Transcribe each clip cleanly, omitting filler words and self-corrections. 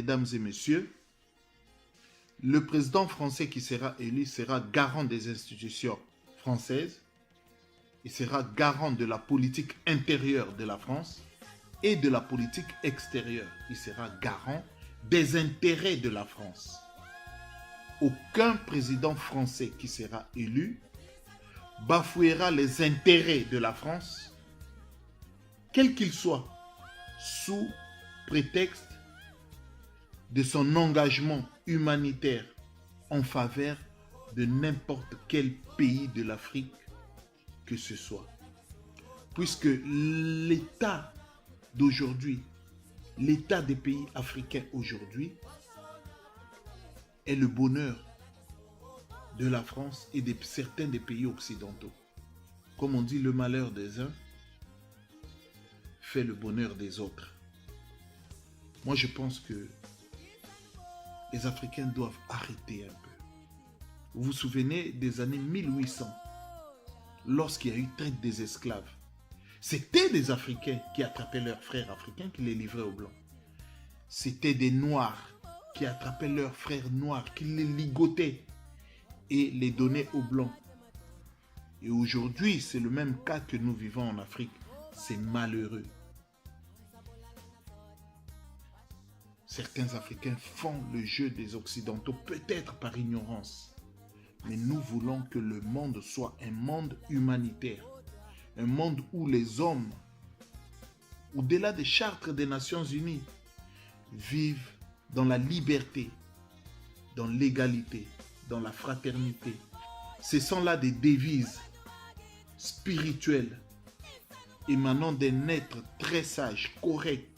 mesdames et messieurs, le président français qui sera élu sera garant des institutions françaises. Il sera garant de la politique intérieure de la France et de la politique extérieure. Il sera garant des intérêts de la France. Aucun président français qui sera élu bafouera les intérêts de la France, quel qu'il soit, sous prétexte de son engagement humanitaire en faveur de n'importe quel pays de l'Afrique que ce soit. Puisque l'état d'aujourd'hui, l'état des pays africains aujourd'hui est le bonheur de la France et de certains des pays occidentaux. Comme on dit, le malheur des uns fait le bonheur des autres. Moi, je pense que les Africains doivent arrêter un peu. Vous vous souvenez des années 1800, lorsqu'il y a eu traite des esclaves. C'était des Africains qui attrapaient leurs frères africains, qui les livraient aux Blancs. C'était des Noirs qui attrapaient leurs frères noirs, qui les ligotaient et les donnaient aux Blancs. Et aujourd'hui, c'est le même cas que nous vivons en Afrique. C'est malheureux. Certains Africains font le jeu des Occidentaux, peut-être par ignorance. Mais nous voulons que le monde soit un monde humanitaire. Un monde où les hommes, au-delà des chartes des Nations Unies, vivent dans la liberté, dans l'égalité, dans la fraternité. Ce sont là des devises spirituelles émanant d'un être très sage, correct,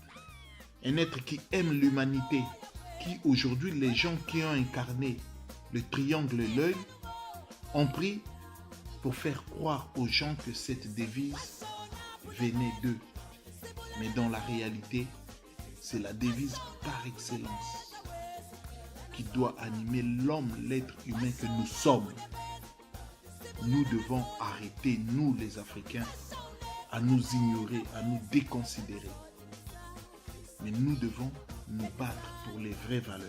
un être qui aime l'humanité, qui aujourd'hui, les gens qui ont incarné le triangle et l'œil, ont pris pour faire croire aux gens que cette devise venait d'eux. Mais dans la réalité, c'est la devise par excellence qui doit animer l'homme, l'être humain que nous sommes. Nous devons arrêter, nous les Africains, à nous ignorer, à nous déconsidérer. Mais nous devons nous battre pour les vraies valeurs.